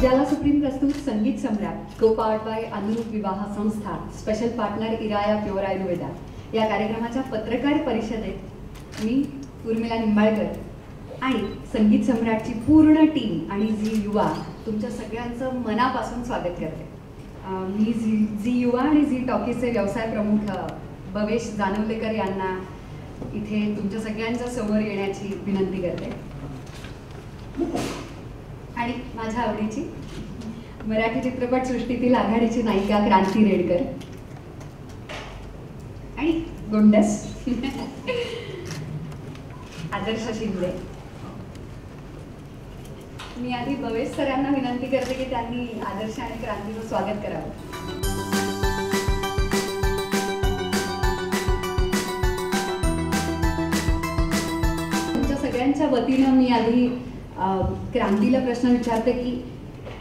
Ujala supreme प्रस्तुत संगीत सम्राट को पावर्ड बाय अनुरूप विवाह संस्था, स्पेशल पार्टनर इराया प्युअर आयुर्वेदा या कार्यक्रमाच्या पत्रकार परिषदेत मी उर्मिला निंबाळकर आणि संगीत सम्राटची पूर्ण टीम आणि झी युवा तुमच्या सगळ्यांचं मनापासून स्वागत करते. मी झी युवा आणि झी टॉकीजचे व्यवसाय प्रमुख भवेश जानवलेकर यांना इथे तुमच्या सगळ्यांच्या समोर येण्याची विनंती करते. आणि माझ्या आवडीची मराठी चित्रपटसृष्टीतील आघाडीची नायिका क्रांती रेडकर आणि गोंडस आदर्श शिंदे. मी आधी भवेश सर यांना विनंती करते की त्यांनी आदर्श आणि क्रांतीचं स्वागत करावं. तुमच्या सगळ्यांच्या वतीनं मी आधी क्रांतीला प्रश्न विचारते की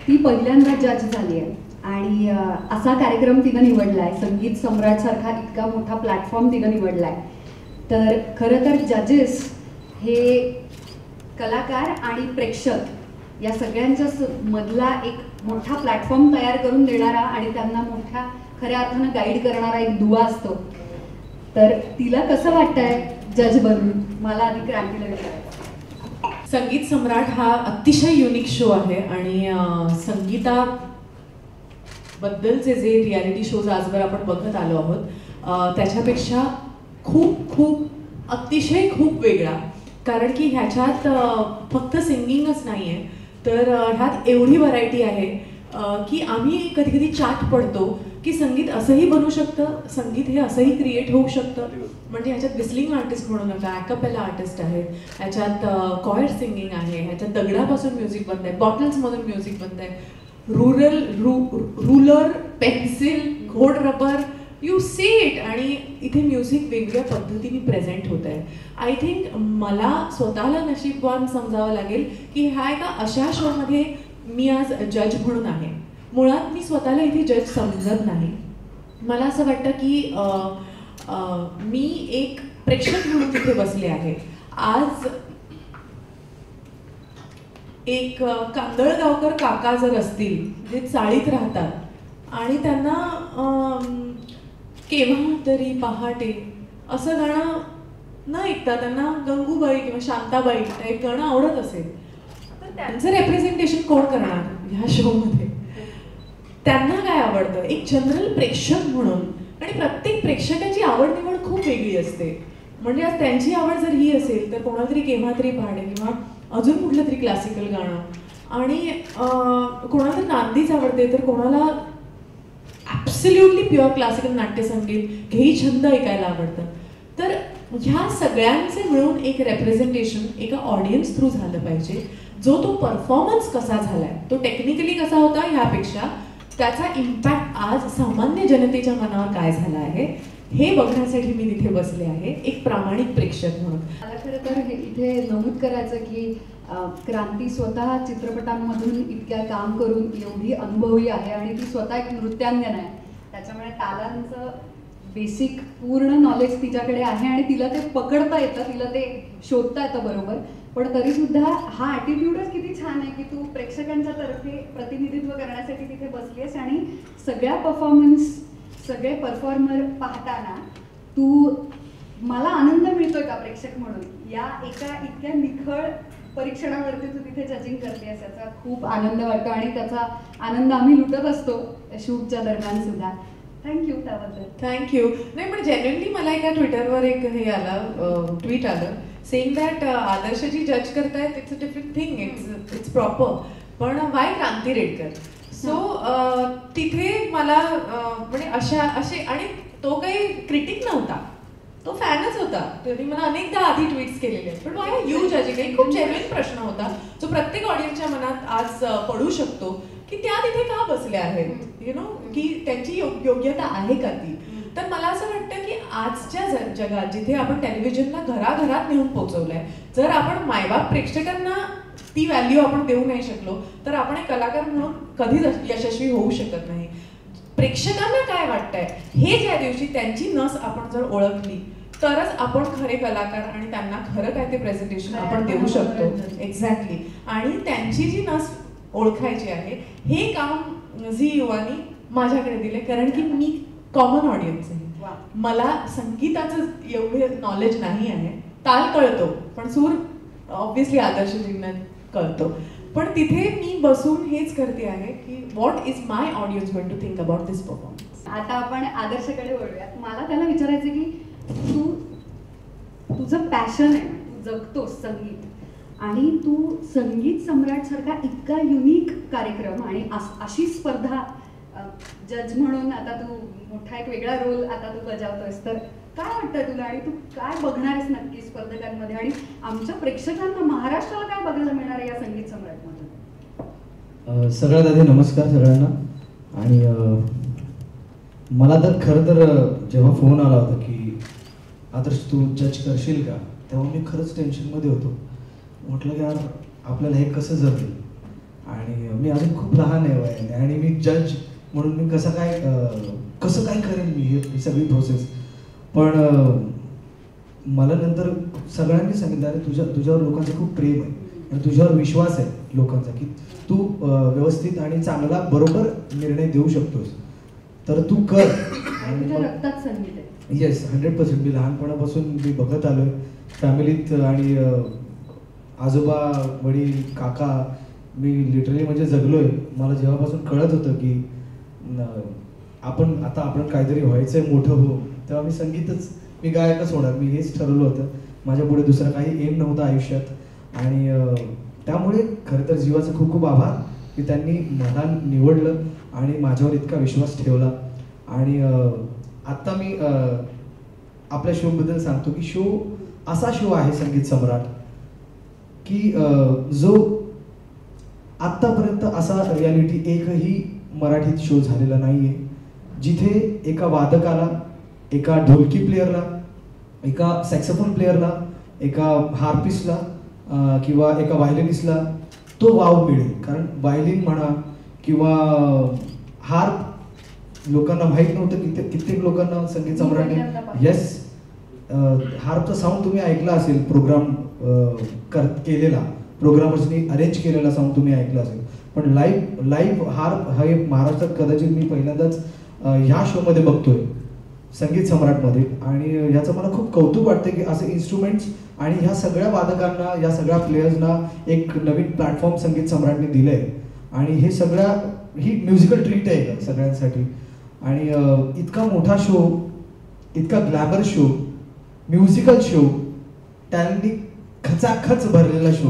ती पहिल्यांदा जज झाली आहे आणि असा कार्यक्रम तिनं निवडला आहे, संगीत सम्राट सारखा इतका मोठा प्लॅटफॉर्म तिनं निवडला आहे. तर खरं तर जजेस हे कलाकार आणि प्रेक्षक या सगळ्यांच्या मधला एक मोठा प्लॅटफॉर्म तयार करून देणारा आणि त्यांना मोठ्या खऱ्या अर्थानं गाईड करणारा एक दुवा असतो. तर तिला कसं वाटतंय जज बनून, मला आधी क्रांतीला विचारायचं. संगीत सम्राट हा अतिशय युनिक शो आहे आणि संगीताबद्दलचे जे रियालिटी शोज आजवर आपण बघत आलो आहोत त्याच्यापेक्षा खूप अतिशय खूप वेगळा. कारण की ह्याच्यात फक्त सिंगिंगच नाही आहे, तर ह्यात एवढी व्हरायटी आहे की आम्ही कधी कधी चाट पडतो की संगीत असंही बनू शकतं, संगीत हे असंही क्रिएट होऊ शकतं. म्हणजे ह्याच्यात विस्लिंग आर्टिस्ट म्हणू नका, ॲकपेला आर्टिस्ट आहेत, ह्याच्यात कॉयर सिंगिंग आहे, ह्याच्यात दगडापासून म्युझिक बनत आहे, बॉटल्समधून म्युझिक बनत आहे, ruler pencil Ghod rubber you see it. आणि इथे म्युझिक वेगवेगळ्या पद्धतीने प्रेझेंट होत आहे. आय थिंक मला स्वतःला नशीबवान समजावं लागेल की ह्या एका अशा शोमध्ये मी आज जज म्हणून आहे. मुळात मी स्वतःला इथे जज समजत नाही. मला असं वाटतं की मी एक प्रेक्षक म्हणून तिथे बसले आहे. आज एक कांदळगावकर काका जर असतील जे चाळीत राहतात आणि त्यांना केव्हा तरी पहाटे असं गाणं न ऐकता त्यांना गंगूबाई किंवा शांताबाई एक गाणं आवडत असेल तर त्यांचं रेप्रेझेंटेशन कोण करणार ह्या शोमध्ये? त्यांना काय आवडतं एक जनरल प्रेक्षक म्हणून. आणि प्रत्येक प्रेक्षकाची आवड निवड खूप वेगळी असते. म्हणजे आज त्यांची आवड जर ही असेल तर कोणाला तरी केव्हा तरी पहाटे किंवा अजून कुठलं तरी क्लासिकल गाणं आणि कोणाला तरी नांदीच आवडते तर कोणाला ॲब्सोल्युटली प्युअर क्लासिकल नाट्यसंगीत हेही छंद ऐकायला आवडतं. तर ह्या सगळ्यांचे मिळून एक रेप्रेझेंटेशन एका ऑडियन्स थ्रू झालं पाहिजे. जो तो परफॉर्मन्स कसा झालाय, तो टेक्निकली कसा होता ह्यापेक्षा त्याचा इम्पॅक्ट आज सामान्य जनतेच्या मनावर काय झाला आहे हे बघण्यासाठी मी तिथे बसले आहे एक प्रामाणिक प्रेक्षक म्हणून. मला खरं तर हे इथे नमूद करायचं की क्रांती स्वतः चित्रपटांमधून इतक्या काम करून एवढी अनुभवी आहे आणि ती स्वतः एक नृत्यांगन आहे. त्याच्यामुळे तालांचं बेसिक पूर्ण नॉलेज तिच्याकडे आहे आणि तिला ते पकडता येतं, तिला ते शोधता येतं बरोबर. पण तरीसुद्धा हा ॲटिट्यूडच किती छान आहे की तू प्रेक्षकांच्या तर्फे प्रतिनिधित्व करण्यासाठी तिथे बसलीस आणि सगळ्या परफॉर्मन्स सगळे परफॉर्मर पाहताना तू मला आनंद मिळतोय का प्रेक्षक म्हणून या एका इतक्या निखळ परीक्षणावरती तू तिथे जजिंग करतेस याचा खूप आनंद वाटतो आणि त्याचा आनंद आम्ही लुटत असतो शूटच्या दरम्यान सुद्धा. थँक्यू त्याबद्दल. थँक्यू. नाही पण जेन्युइनली मला एका ट्विटरवर एक हे आलं ट्विट आलं सेइंग दॅट आदर्शजी जज करतायत it's a different thing, it's proper, पण वाय क्रांती रेडकर? सो तिथे मला म्हणजे असे आणि तो काही क्रिटिक नव्हता, तो फॅनच होता. त्यांनी मला अनेकदा आधी ट्विट्स केलेले. पण वाय यू जजिंग? एक खूप जेन्युइन प्रश्न होता जो प्रत्येक ऑडियन्सच्या मनात आज पडू शकतो की त्या तिथे का बसल्या आहेत, यु नो, की त्यांची योग्यता आहे का ती. तर मला असं वाटतं की आजच्या जगात जिथे आपण टेलिव्हिजनला घराघरात नेऊन पोहोचवलंय, जर आपण मायबाप प्रेक्षकांना ती व्हॅल्यू आपण देऊ नाही शकलो तर आपण एक कलाकार म्हणून कधीच यशस्वी होऊ शकत नाही. प्रेक्षकांना काय वाटतंय हे ज्या दिवशी त्यांची नस आपण जर ओळखली तरच आपण खरे कलाकार आणि त्यांना खरं काय ते प्रेझेंटेशन आपण देऊ शकतो. एक्झॅक्टली. आणि त्यांची जी नस ओळखायची आहे, हे काम झी युवानी माझ्याकडे दिले, कारण की मी कॉमन ऑडियन्स आहे. वा. मला संगीताचं एवढे नॉलेज नाही आहे. ताल कळतो पण सूर ऑब्व्हियसली आदर्शजींना कळतो. पण तिथे मी बसून हेच करते आहे की what is my audience going to think about this performance. आता आपण आदर्शकडे वळूयात. मला त्याला विचारायचं की तुझं पॅशन आहे, तू जगतोस संगीत आणि तू संगीत सम्राट सारखा इतका युनिक कार्यक्रम आणि अशी स्पर्धा जज म्हणून आता तू मोठा एक वेगळा रोल आता तू बजावतोयस, तर काय वाटतंय तुला आणि तू काय बघणार आहेस नक्की स्पर्धकांमध्ये आणि आमच्या प्रेक्षकांना महाराष्ट्राला काय बघायला मिळणार आहे या संगीत सम्राटमधून? सगळ्यात आधी नमस्कार सगळ्यांना. आणि मला तर खरं तर जेव्हा फोन आला होता की आदर्श तू जज करशील का, तेव्हा मी खरंच टेन्शनमध्ये होतो. म्हटलं की यार आपल्याला हे कसं जमेल आणि मी अजून खूप लहान आहे वयाने आणि मी जज म्हणून मी कसं काय करेन मी ही सगळी प्रोसेस. पण मला नंतर सगळ्यांनी सांगितलं अरे तुझ्यावर लोकांचं खूप प्रेम आहे आणि तुझ्यावर विश्वास आहे लोकांचा की तू व्यवस्थित आणि चांगला बरोबर निर्णय देऊ शकतोस, तर तू कर. तुझ्या रक्तात संगीत आहे. येस 100%. मी लहानपणापासून मी बघत आलोय फॅमिलीत आणि आजोबा वडील काका मी लिटरली म्हणजे जगलोय. मला जेव्हापासून कळत होतं की आपण काहीतरी व्हायचंय मोठं हो, तेव्हा मी संगीतच मी गायकच होणार. मी हेच ठरवलं होतं. माझ्या पुढे दुसरा काही एम नव्हता आयुष्यात. आणि त्यामुळे खरं तर जीवाचं खूप खूप आभार की त्यांनी मला निवडलं आणि माझ्यावर इतका विश्वास ठेवला. आणि आत्ता मी आपल्या शोबद्दल सांगतो की शो असा शो आहे संगीत सम्राट की जो आत्तापर्यंत असा रियालिटी एकही मराठीत शो झालेला नाहीये जिथे एका वादकाला, एका ढोलकी प्लेअरला, एका सॅक्सोफोन प्लेअरला, एका हार्पिस्टला किंवा एका व्हायलिनिस्टला तो वाव मिळेल. कारण व्हायलिन म्हणा किंवा हार्प लोकांना माहीत नव्हतं की कित्येक लोकांना संगीत सम्राटने येस हार्पचा साऊंड तुम्ही ऐकला असेल, प्रोग्राम केलेला प्रोग्रामर्सनी अरेंज केलेला साऊंड तुम्ही ऐकला असेल. पण लाईव्ह हार्प हा एक महाराष्ट्रात कदाचित मी पहिल्यांदाच ह्या शोमध्ये बघतोय संगीत सम्राटमध्ये. आणि ह्याचं मला खूप कौतुक वाटतं की असे इन्स्ट्रुमेंट्स आणि ह्या सगळ्या वादकांना, या सगळ्या प्लेयर्सना एक नवीन प्लॅटफॉर्म संगीत सम्राटने दिलं आहे. आणि हे ही म्युझिकल ट्रीट आहे का सगळ्यांसाठी. आणि इतका मोठा शो, इतका ग्लॅमर शो, म्युझिकल शो, टॅलेंटनी खचाखच भरलेला शो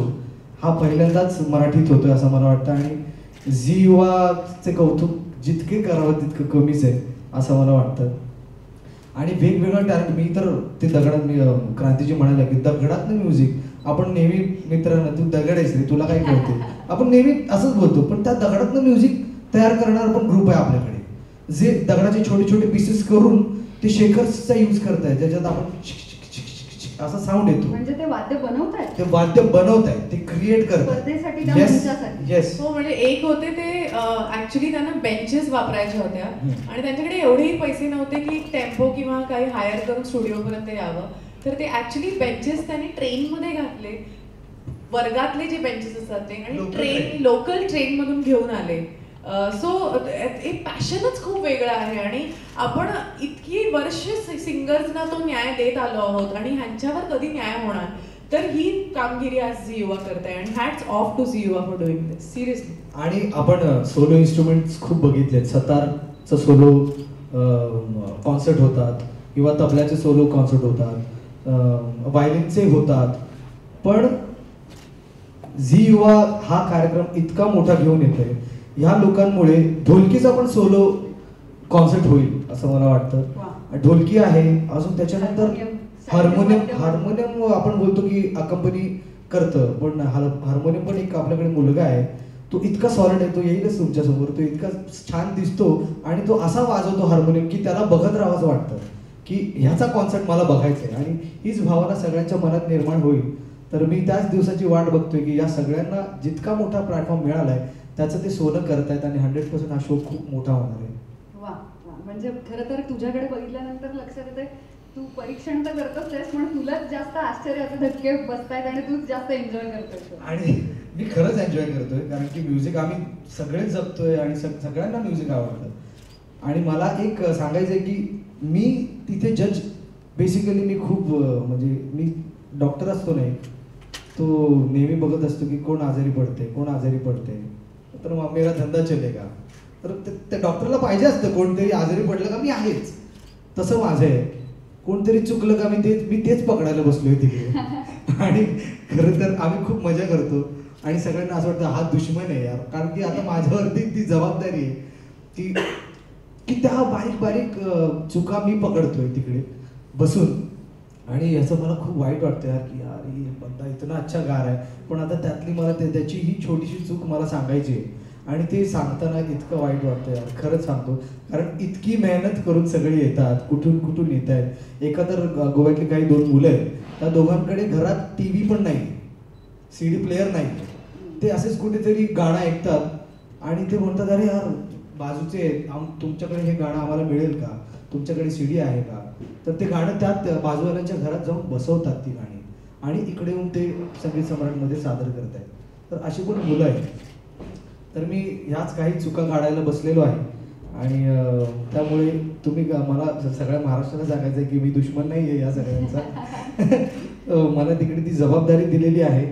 हा पहिल्यांदाच मराठीत होतोय असं मला वाटतं. आणि झी युवाचे कौतुक जितके करावं तितकं कमीच आहे असं मला वाटतं. आणि वेगवेगळं टॅलेंट मी तर ते दगडात मी क्रांतीजी म्हणाले की दगडातनं म्युझिक. आपण नेहमी मित्रांना तू दगड आहेस रे तुला काय कळते, आपण नेहमी असंच बोलतो. पण त्या दगडातनं म्युझिक तयार करणारा पण ग्रुप आहे आपल्याकडे जे दगडाचे छोटे छोटे पीसेस करून ते शेकर्सचा यूज करतायत ज्याच्यात आपण असा साऊंड येतो. म्हणजे ते वाद्य बनवतायत, ते वाद्य बनवतायत, ते क्रिएट करतात. येस हो. म्हणजे एक होते ते ऍक्च्युली त्यांना बेंचेस वापरायच्या होत्या आणि त्यांच्याकडे एवढेही पैसे नव्हते की टेम्पो किंवा काही हायर करून स्टुडिओ पर्यंत यावं. तर ते ऍक्च्युली बेंचेस त्यांनी ट्रेन मध्ये घातले, वर्गातले जे बेंचेस असतात ते, आणि लोकल ट्रेन मधून घेऊन आले. सो एक पॅशनच खूप वेगळं आहे. आणि आपण इतकी वर्ष सिंगर्सना तो न्याय देत आलो आहोत आणि ह्यांच्यावर कधी न्याय होणार. तर ही कामगिरी आज झी युवा करताय आणि हॅट्स ऑफ टू झी युवा फॉर डुईंग दिस सिरियसली. आणि आपण सोलो इन्स्ट्रुमेंट्स खूप बघितलेत. सतारचं सोलो कॉन्सर्ट होतात किंवा तबल्याचे सोलो कॉन्सर्ट होतात, व्हायलिनचे होतात. पण झी युवा हा कार्यक्रम इतका मोठा घेऊन येतोय, ह्या लोकांमुळे ढोलकीचा पण सोलो कॉन्सर्ट होईल असं मला वाटतं. ढोलकी आहे, अजून त्याच्यानंतर हार्मोनियम आपण बोलतो की अकंपनी करतं, पण हार्मोनियम पण एक आपल्याकडे मुलगा आहे, तो इतका सॉलिड आहे, तो येईलच तुमच्यासमोर. तो इतका छान दिसतो आणि तो असा वाजवतो हार्मोनियम की त्याला बघत राहावंच वाटतं की ह्याचा कॉन्सर्ट मला बघायचा आहे. आणि हीच भावना सगळ्यांच्या मनात निर्माण होईल. तर मी त्याच दिवसाची वाट बघतोय की या सगळ्यांना जितका मोठा प्लॅटफॉर्म मिळालाय त्याचं ते सोनं करतायत आणि 100% हा शो खूप मोठा होणार आहे. वा, म्हणजे खरं तर तुझ्याकडे बघितल्यानंतर लक्षात येते तू परीक्षण तर करतोच आहेस, पण तुलाच जास्त आश्चर्याचे धक्के बसतायत आणि तूच जास्त एन्जॉय करतोय. आणि मी खरंच एन्जॉय करतोय, कारण की म्युझिक आम्ही सगळेच जगतोय आणि सगळ्यांना म्युझिक आवडतं. आणि मला एक सांगायचं आहे की मी तिथे जज बेसिकली मी खूप म्हणजे मी डॉक्टर असतो नाही, तो नेहमी बघत असतो की कोण आजारी पडते, तर मग मेरा धंदा चलेगा. तर त्या डॉक्टरला पाहिजे असतं कोणतरी आजारी पडलं का मी आहेच, तसं माझं आहे. कोणतरी चुकलं का मी तेच पकडायला बसलोय तिकडे. आणि खरं तर आम्ही खूप मजा करतो आणि सगळ्यांना असं वाटतं हा दुश्मन आहे यार, कारण की आता माझ्यावरती ती जबाबदारी आहे की त्या बारीक बारीक चुका मी पकडतोय तिकडे बसून. आणि याचं मला खूप वाईट वाटतं यार की यार ही बंदा इतना अच्छा गार आहे, पण आता त्यातली मला त्याची ही छोटीशी चूक मला सांगायची आहे. आणि ते सांगताना इतकं वाईट वाटतं यार, खरंच सांगतो. कारण इतकी मेहनत करून सगळे येतात, कुठून येत आहेत. एका तर गोव्यातली काही 2 मुलं आहेत, त्या दोघांकडे घरात TV पण नाही, CD प्लेअर नाही. ते असेच कुठेतरी गाणं ऐकतात आणि ते म्हणतात अरे यार बाजूचे तुमच्याकडे हे गाणं आम्हाला मिळेल का, तुमच्याकडे CD आहे का. तर ते गाणं त्यात बाजूवाल्यांच्या घरात जाऊन बसवतात ती गाणी आणि इकडे येऊन ते संगीत सम्राटमध्ये सादर करतायत. तर अशी पण मुलं आहेत. तर मी ह्याच काही चुका काढायला बसलेलो आहे. आणि त्यामुळे तुम्ही मला सगळ्या महाराष्ट्राला सांगायचं आहे की मी दुश्मन नाही आहे या सगळ्यांचा. मला तिकडे ती जबाबदारी दिलेली आहे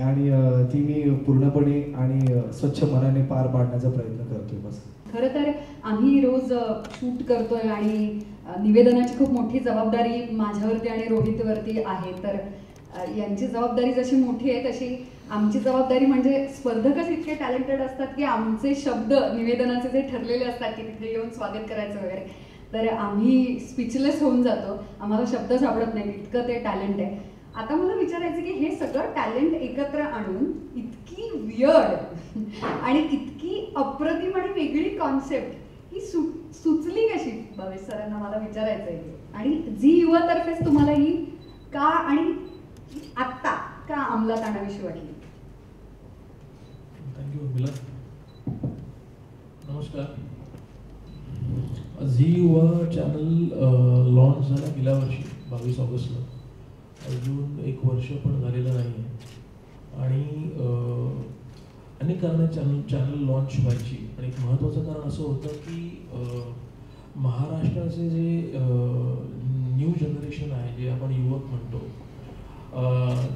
आणि ती मी पूर्णपणे आणि स्वच्छ मनाने पार पाडण्याचा प्रयत्न करतोय बस. खरं तर आम्ही रोज शूट करतोय आणि निवेदनाची खूप मोठी जबाबदारी माझ्यावरती आणि रोहितवरती आहे. तर यांची जबाबदारी जशी मोठी आहे तशी आमची जबाबदारी म्हणजे स्पर्धकच इतके टॅलेंटेड असतात की आमचे शब्द निवेदनाचे जे ठरलेले असतात की तिथे येऊन स्वागत करायचं वगैरे, तर आम्ही स्पीचलेस होऊन जातो. आम्हाला शब्द सापडत नाही, इतकं ते टॅलेंट आहे. आता मला विचारायचं की हे सगळं टॅलेंट एकत्र आणून इतकी वियर्ड आणि इतकी अप्रतिम आणि वेगळी कॉन्सेप्ट ही सुचली कशी भावेश सरांना मला विचारायचं आहे. आणि झी युवातर्फेच तुम्हाला ही का आणि आत्ता का अंमलात आणावीशी वाटली? थँक्यू उर्मिला. नमस्कार. झी युवा चॅनल लॉन्च झाला गेल्या वर्षी 22 ऑगस्टला. अजून 1 वर्ष पण झालेलं नाही आहे. आणि अनेक कारणाने चॅनल लॉन्च व्हायची. आणि एक महत्त्वाचं कारण असं होतं की महाराष्ट्राचे जे न्यू जनरेशन आहे, जे आपण युवक म्हणतो,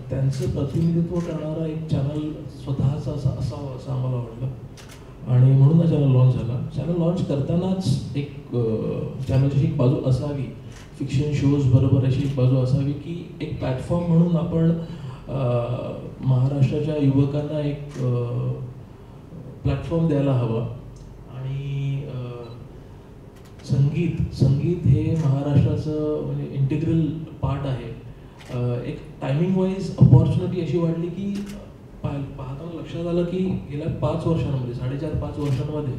त्यांचं प्रतिनिधित्व करणारा एक चॅनल स्वतःचा असावं असं आम्हाला वाटलं. आणि म्हणून हा चॅनल लॉन्च झाला. चॅनल लॉन्च करतानाच एक चॅनलची एक बाजू असावी, फिक्शन शोज बरोबर अशी एक बाजू असावी की एक प्लॅटफॉर्म म्हणून आपण महाराष्ट्राच्या युवकांना एक प्लॅटफॉर्म द्यायला हवा. आणि संगीत हे महाराष्ट्राचं म्हणजे इंटिग्रल पार्ट आहे. एक टायमिंग वाईज अपॉर्च्युनिटी अशी वाढली की पाहताना लक्षात आलं की गेल्या 5 वर्षांमध्ये 4.5-5 वर्षांमध्ये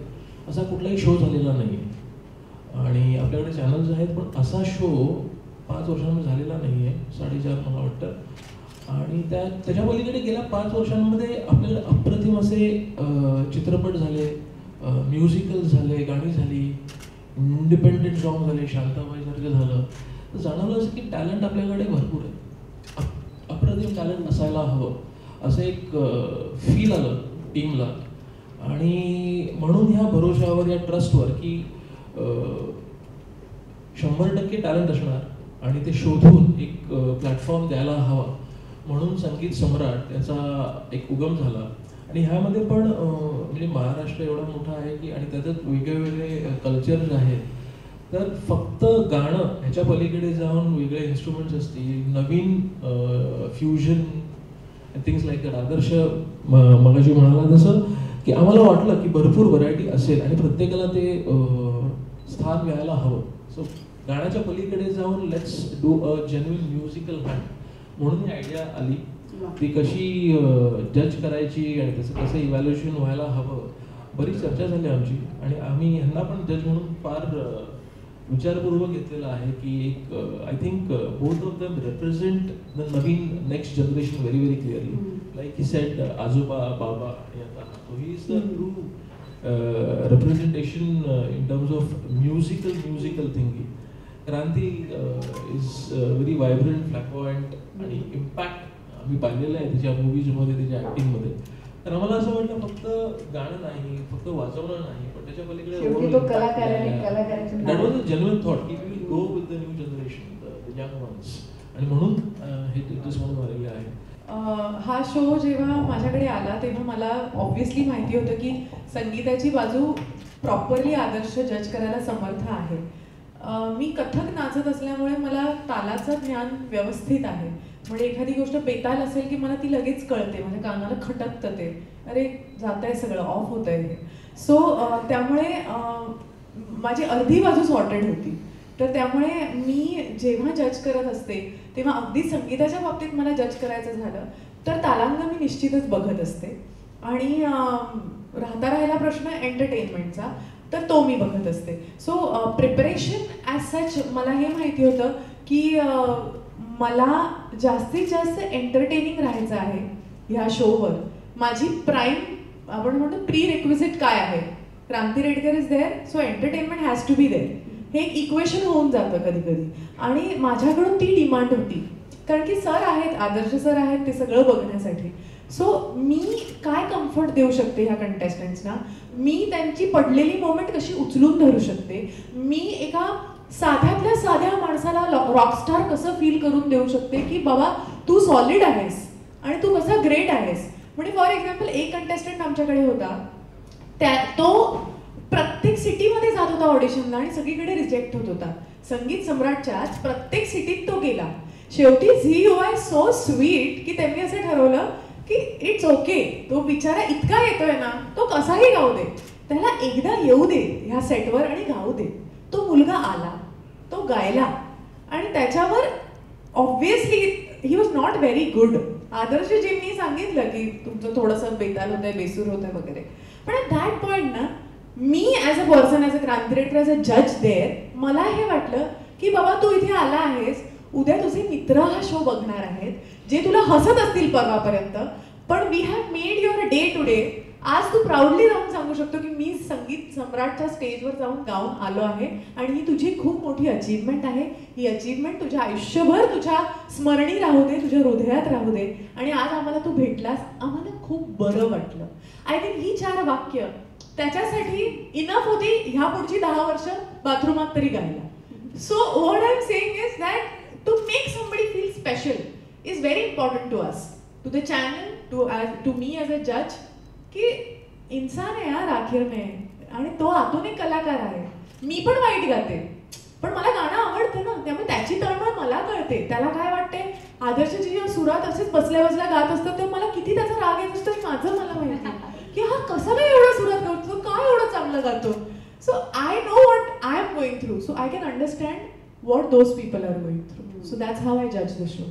असा कुठलाही शो झालेला नाही आहे. आणि आपल्याकडे चॅनल्स आहेत पण असा शो 5 वर्षांमध्ये झालेला नाही आहे, 4.5 मला वाटतं. आणि त्याच्या पलीकडे गेल्या 5 वर्षांमध्ये आपल्याकडे अप्रतिम असे चित्रपट झाले, म्युझिकल झाले, गाणी झाली, इंडिपेंडेंट सॉन्ग झाले, शांताबाईसारखं झालं. तर जाणवलं असं की टॅलेंट आपल्याकडे भरपूर आहे, अप्रतिम टॅलेंट असायला हवं असं एक फील आलं टीमला. आणि म्हणून ह्या भरोशावर, या ट्रस्टवर की 100% टॅलेंट असणार आणि ते शोधून एक प्लॅटफॉर्म द्यायला हवा, म्हणून संगीत सम्राट याचा एक उगम झाला. आणि ह्यामध्ये पण म्हणजे महाराष्ट्र एवढा मोठा आहे की आणि त्याच्यात वेगवेगळे कल्चर्स आहेत. तर फक्त गाणं ह्याच्या पलीकडे जाऊन वेगळे इन्स्ट्रुमेंट्स असतील, नवीन फ्युजन थिंग्स लाईक दॅट. आदर्श मगाशी म्हणाला तसं की आम्हाला वाटलं की भरपूर व्हरायटी असेल आणि प्रत्येकाला ते स्थान मिळायला हवं. सो गाण्याच्या पलीकडे जाऊन let's do a genuine musical band म्हणून ही आयडिया आली. ती कशी जज करायची आणि त्याचं कसं इव्हॅल्युएशन व्हायला हवं, बरीच चर्चा झाली आमची. आणि आम्ही ह्यांना पण जज म्हणून फार विचारपूर्वक घेतलेलं आहे की एक I think both of them represent the Naveen next generation very very clearly. Like he said आजोबा, बाबा आणि आता so he is the true representation in terms of musical thingy. Kranti is very vibrant, flamboyant आणि impact आम्ही पाहिलेलं आहे त्याच्या मूवीजमध्ये, त्याच्या ॲक्टिंगमध्ये. तर आम्हाला असं वाटलं फक्त गाणं नाही, फक्त वाजवणं नाही, पण त्याच्या पलीकडे शेवटी तो कलाकार आहे, कलाकाराचं दॅट नाव. वॉज अ जेन्युइन थॉट की we will go with the new generation, the young ones, आणि म्हणून हे तिथेच म्हणून आलेले आहे. हा शो जेव्हा माझ्याकडे आला तेव्हा मला ऑब्व्हियसली माहिती होतं की संगीताची बाजू प्रॉपरली आदर्श जज करायला समर्थ आहे. मी कथक नाचत असल्यामुळे मला तालाचं ज्ञान व्यवस्थित आहे. म्हणजे एखादी गोष्ट बेताल असेल की मला ती लगेच कळते, माझ्या कानाला खटकतं ते, अरे जात आहे सगळं, ऑफ होत आहे हे. सो त्यामुळे माझी अर्धी बाजू सॉर्टेड होती. तर त्यामुळे मी जेव्हा जज करत असते तेव्हा अगदी संगीताच्या बाबतीत मला जज करायचं झालं तर तालांग मी निश्चितच बघत असते. आणि राहता राहिला प्रश्न एंटरटेनमेंटचा, तर तो मी बघत असते. सो प्रिपरेशन ॲज सच मला हे माहिती होतं की मला जास्तीत जास्त एंटरटेनिंग राहायचं आहे ह्या शोवर. माझी प्राईम आपण म्हणतो प्री रेक्विजिट काय आहे, Kranti Redkar is there, so entertainment has to be there. हे एक इक्वेशन होऊन जातं कधी कधी, आणि माझ्याकडून ती डिमांड होती कारण की सर आहेत, आदर्श सर आहेत ते सगळं बघण्यासाठी. सो मी काय कम्फर्ट देऊ शकते ह्या कंटेस्टंट्सना, मी त्यांची पडलेली मोमेंट कशी उचलून धरू शकते, मी एका साध्यातल्या साध्या माणसाला रॉकस्टार कसं फील करून देऊ शकते की बाबा तू सॉलिड आहेस आणि तू कसा ग्रेट आहेस. म्हणजे फॉर एक्झाम्पल एक कंटेस्टंट आमच्याकडे होता, तो प्रत्येक सिटीमध्ये जात होता ऑडिशनला आणि सगळीकडे रिजेक्ट होत होता. संगीत सम्राटच्याच प्रत्येक सिटीत तो गेला. शेवटी झी यू आय सो स्वीट की त्यांनी असं ठरवलं की इट्स ओके, तो बिचारा इतका येतोय ना, तो कसाही गाऊ दे, त्याला एकदा येऊ दे ह्या सेटवर आणि गाऊ दे. तो मुलगा आला, तो गायला, आणि त्याच्यावर obviously he was not very good. आदर्शजींनी सांगितलं की तुमचं थोडंसं बेताल होतंय, बेसूर होतंय वगैरे, पण ॲट दॅट पॉइंट ना मी as a person, as a Kranti Redkar, as a जज देअर, मला हे वाटलं की बाबा तू इथे आला आहेस, उद्या तुझे मित्र हा शो बघणार आहेत जे तुला हसत असतील परवापर्यंत, पण we have made your day today. आज तू प्राऊडली जाऊन सांगू शकतो की मी संगीत सम्राटच्या स्टेजवर जाऊन गाऊन आलो आहे आणि ही तुझी खूप मोठी अचीवमेंट आहे. ही अचीवमेंट तुझ्या आयुष्यभर तुझ्या स्मरणी राहू दे, तुझ्या हृदयात राहू दे, आणि आज आम्हाला तू भेटलास, आम्हाला खूप बरं वाटलं. आय थिंक ही 4 वाक्य त्याच्यासाठी इनफ होती ह्या पुढची 10 वर्ष बाथरूमात तरी गायला. So what I am saying is that to make somebody feel special is very important to us, to the channel, to me as a जज, की इंसान आहे यार आखिर में, आणि तो आतून एक कलाकार आहे. मी पण वाईट गाते पण मला गाणं आवडतं ना, त्यामुळे त्याची तळमळ मला कळते, त्याला काय वाटते. आदर्शजी जेव्हा सुरात असेच बसल्या बसल्या गात असतात तेव्हा मला किती त्याचा राग येत असतो माझं मला माहिती की हा कसा काय एवढा सुरात गातो, काय एवढं चांगलं गातो. So I know what I am going through, so I can understand what those people are going through. So that's how I जज द शो.